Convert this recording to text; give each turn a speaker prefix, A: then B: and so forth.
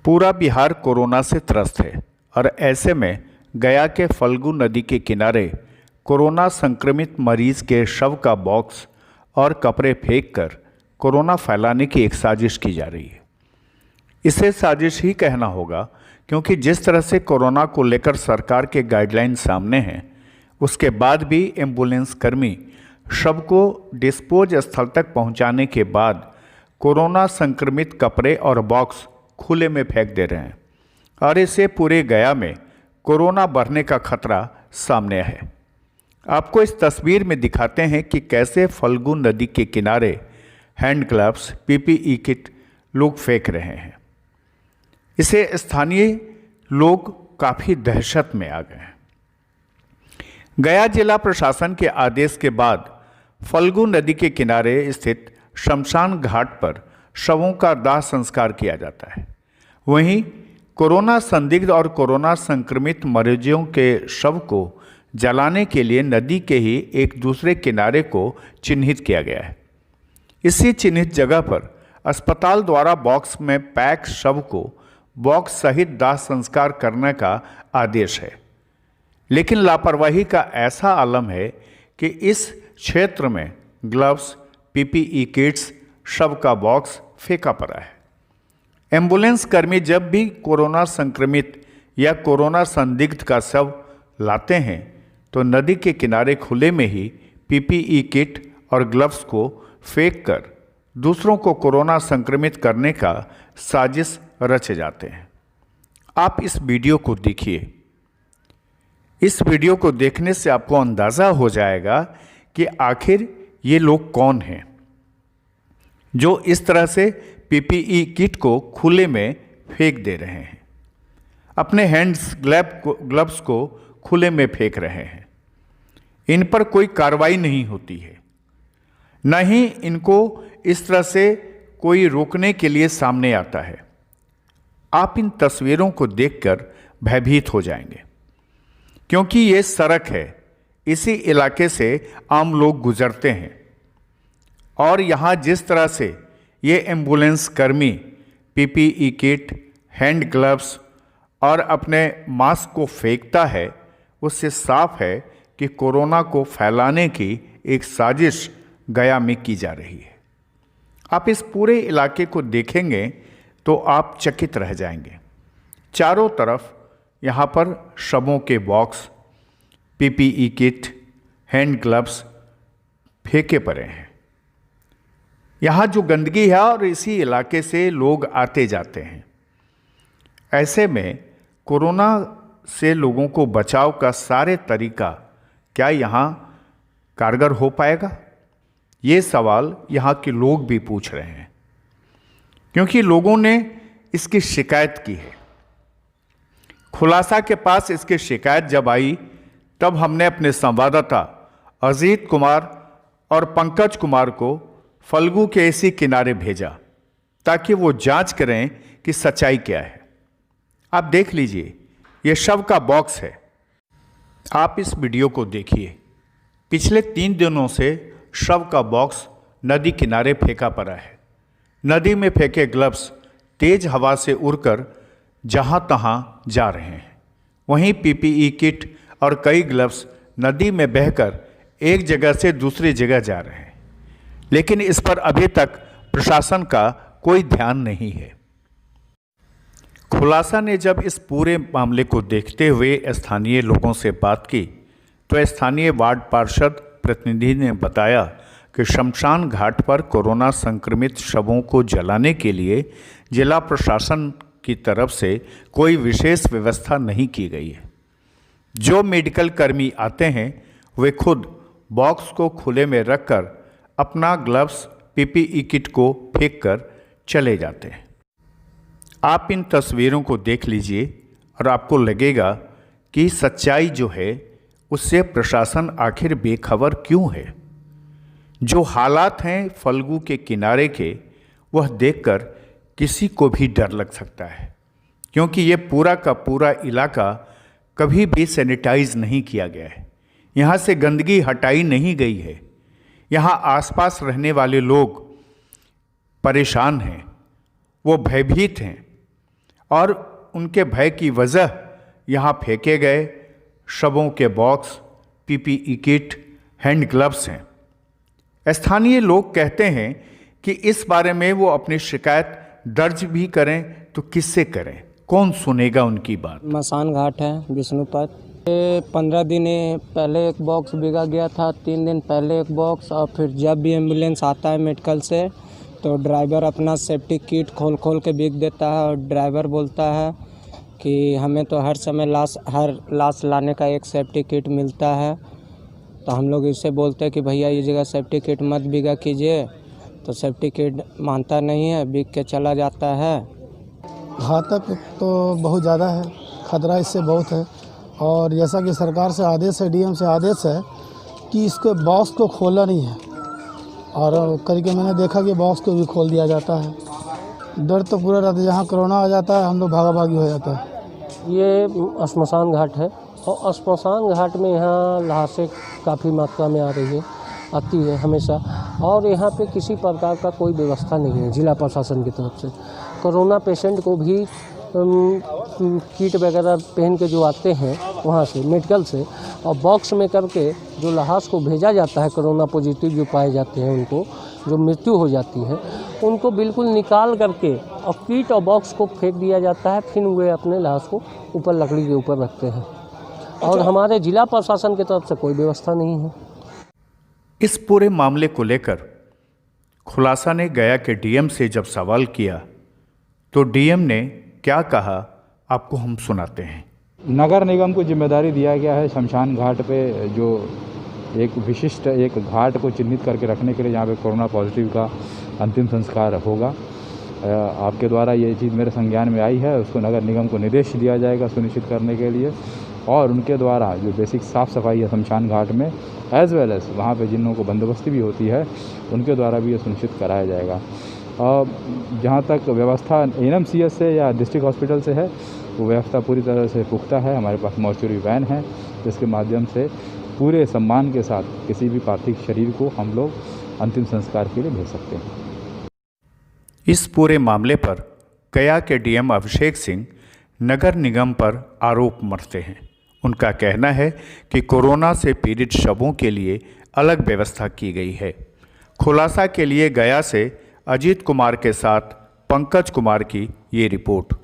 A: पूरा बिहार कोरोना से त्रस्त है और ऐसे में गया के फल्गु नदी के किनारे कोरोना संक्रमित मरीज के शव का बॉक्स और कपड़े फेंककर कोरोना फैलाने की एक साजिश की जा रही है। इसे साजिश ही कहना होगा, क्योंकि जिस तरह से कोरोना को लेकर सरकार के गाइडलाइन सामने हैं, उसके बाद भी एम्बुलेंस कर्मी शव को डिस्पोज स्थल तक पहुंचाने के बाद कोरोना संक्रमित कपड़े और बॉक्स खुले में फेंक दे रहे हैं और इससे पूरे गया में कोरोना बढ़ने का खतरा सामने है। आपको इस तस्वीर में दिखाते हैं कि कैसे फल्गु नदी के किनारे हैंड ग्लव्स, पीपीई किट लोग फेंक रहे हैं। इसे स्थानीय लोग काफ़ी दहशत में आ गए हैं। गया जिला प्रशासन के आदेश के बाद फल्गु नदी के किनारे स्थित शमशान घाट पर शवों का दाह संस्कार किया जाता है। वहीं कोरोना संदिग्ध और कोरोना संक्रमित मरीजों के शव को जलाने के लिए नदी के ही एक दूसरे किनारे को चिन्हित किया गया है। इसी चिन्हित जगह पर अस्पताल द्वारा बॉक्स में पैक शव को बॉक्स सहित दाह संस्कार करने का आदेश है, लेकिन लापरवाही का ऐसा आलम है कि इस क्षेत्र में ग्लव्स, पीपीई किट्स, शव का बॉक्स फेंका पड़ा है। एम्बुलेंस कर्मी जब भी कोरोना संक्रमित या कोरोना संदिग्ध का शव लाते हैं तो नदी के किनारे खुले में ही पीपीई किट और ग्लव्स को फेंककर दूसरों को कोरोना संक्रमित करने का साजिश रचे जाते हैं। आप इस वीडियो को देखिए। इस वीडियो को देखने से आपको अंदाज़ा हो जाएगा कि आखिर ये लोग कौन हैं जो इस तरह से पीपीई किट को खुले में फेंक दे रहे हैं, अपने हैंड्स ग्लव्स को खुले में फेंक रहे हैं। इन पर कोई कार्रवाई नहीं होती है, न ही इनको इस तरह से कोई रोकने के लिए सामने आता है। आप इन तस्वीरों को देखकर भयभीत हो जाएंगे, क्योंकि ये सड़क है, इसी इलाके से आम लोग गुजरते हैं और यहाँ जिस तरह से ये एम्बुलेंस कर्मी पीपीई किट, हैंड ग्लव्स और अपने मास्क को फेंकता है, उससे साफ है कि कोरोना को फैलाने की एक साजिश गया में की जा रही है। आप इस पूरे इलाके को देखेंगे तो आप चकित रह जाएंगे। चारों तरफ यहाँ पर शवों के box, PPE kit, hand gloves फेंके पड़े हैं। यहाँ जो गंदगी है और इसी इलाके से लोग आते जाते हैं, ऐसे में कोरोना से लोगों को बचाव का सारे तरीका क्या यहाँ कारगर हो पाएगा? ये सवाल यहाँ के लोग भी पूछ रहे हैं, क्योंकि लोगों ने इसकी शिकायत की है। खुलासा के पास इसकी शिकायत जब आई तब हमने अपने संवाददाता अजीत कुमार और पंकज कुमार को फल्गु के इसी किनारे भेजा ताकि वो जांच करें कि सच्चाई क्या है। आप देख लीजिए, ये शव का बॉक्स है। आप इस वीडियो को देखिए। पिछले 3 दिनों से शव का बॉक्स नदी किनारे फेंका पड़ा है। नदी में फेंके ग्लव्स तेज हवा से उड़कर जहां तहां जा रहे हैं। वहीं पीपीई किट और कई ग्लव्स नदी में बहकर एक जगह से दूसरी जगह जा रहे हैं, लेकिन इस पर अभी तक प्रशासन का कोई ध्यान नहीं है। खुलासा ने जब इस पूरे मामले को देखते हुए स्थानीय लोगों से बात की तो स्थानीय वार्ड पार्षद प्रतिनिधि ने बताया कि शमशान घाट पर कोरोना संक्रमित शवों को जलाने के लिए जिला प्रशासन की तरफ से कोई विशेष व्यवस्था नहीं की गई है। जो मेडिकल कर्मी आते हैं वे खुद बॉक्स को खुले में रखकर अपना ग्लव्स, पीपीई किट को फेंककर चले जाते हैं। आप इन तस्वीरों को देख लीजिए और आपको लगेगा कि सच्चाई जो है उससे प्रशासन आखिर बेखबर क्यों है। जो हालात हैं फल्गु के किनारे के, वह देखकर किसी को भी डर लग सकता है, क्योंकि ये पूरा का पूरा इलाका कभी भी सैनिटाइज नहीं किया गया है। यहाँ से गंदगी हटाई नहीं गई है। यहाँ आसपास रहने वाले लोग परेशान हैं, वो भयभीत हैं और उनके भय की वजह यहाँ फेंके गए शवों के box, PPE kit, hand gloves हैं। स्थानीय लोग कहते हैं कि इस बारे में वो अपनी शिकायत दर्ज भी करें तो किससे करें, कौन सुनेगा उनकी बात।
B: मसान घाट है विष्णुपत। 15 दिन पहले एक बॉक्स बिका गया था, 3 दिन पहले एक बॉक्स, और फिर जब भी एम्बुलेंस आता है मेडिकल से तो ड्राइवर अपना सेफ्टी किट खोल खोल के बिक देता है। और ड्राइवर बोलता है कि हमें तो हर समय हर लाश लाने का एक सेफ्टी किट मिलता है। तो हम लोग इससे बोलते हैं कि भैया ये जगह सेफ्टी किट मत बिका कीजिए, तो सेफ्टी किट मानता नहीं है, बिक के चला जाता है।
C: घातक तो बहुत ज़्यादा है, खतरा इससे बहुत है। और जैसा कि सरकार से आदेश है, डीएम से आदेश है कि इसके बॉक्स को खोला नहीं है, और करके मैंने देखा कि बॉक्स को भी खोल दिया जाता है। डर तो पूरा रहता है, जहाँ कोरोना आ जाता है हम लोग भागा भागी हो जाता है।
B: ये श्मशान घाट है और श्मशान घाट में यहाँ लाशें काफ़ी मात्रा में आती है हमेशा, और यहाँ पे किसी प्रकार का कोई व्यवस्था नहीं है जिला प्रशासन की तरफ से। कोरोना पेशेंट को भी किट वगैरह पहन के जो आते हैं वहाँ से मेडिकल से, और बॉक्स में करके जो लाश को भेजा जाता है, कोरोना पॉजिटिव जो पाए जाते हैं उनको जो मृत्यु हो जाती है, उनको बिल्कुल निकाल करके और किट और बॉक्स को फेंक दिया जाता है। फिर वे अपने लाश को ऊपर लकड़ी के ऊपर रखते हैं, और हमारे जिला प्रशासन की तरफ से कोई व्यवस्था नहीं है।
A: इस पूरे मामले को लेकर खुलासा ने गया के डीएम से जब सवाल किया तो डीएम ने क्या कहा, आपको हम सुनाते हैं।
D: नगर निगम को जिम्मेदारी दिया गया है शमशान घाट पे जो एक विशिष्ट एक घाट को चिन्हित करके रखने के लिए, जहाँ पे कोरोना पॉजिटिव का अंतिम संस्कार होगा। आपके द्वारा ये चीज़ मेरे संज्ञान में आई है, उसको नगर निगम को निर्देश दिया जाएगा सुनिश्चित करने के लिए, और उनके द्वारा जो बेसिक साफ़ सफाई है शमशान घाट में, एज़ वेल एज़ वहाँ पे जिन लोगों को बंदोबस्ती भी होती है, उनके द्वारा भी ये सुनिश्चित कराया जाएगा। और जहाँ तक व्यवस्था एनएमसीएच से या डिस्ट्रिक्ट हॉस्पिटल से है, वो व्यवस्था पूरी तरह से पुख्ता है। हमारे पास मॉर्चुरी वैन है जिसके माध्यम से पूरे सम्मान के साथ किसी भी पार्थिव शरीर को हम लोग अंतिम संस्कार के लिए भेज सकते हैं।
A: इस पूरे मामले पर गया के डीएम अभिषेक सिंह नगर निगम पर आरोप मढ़ते हैं। उनका कहना है कि कोरोना से पीड़ित शवों के लिए अलग व्यवस्था की गई है। खुलासा के लिए गया से अजीत कुमार के साथ पंकज कुमार की ये रिपोर्ट।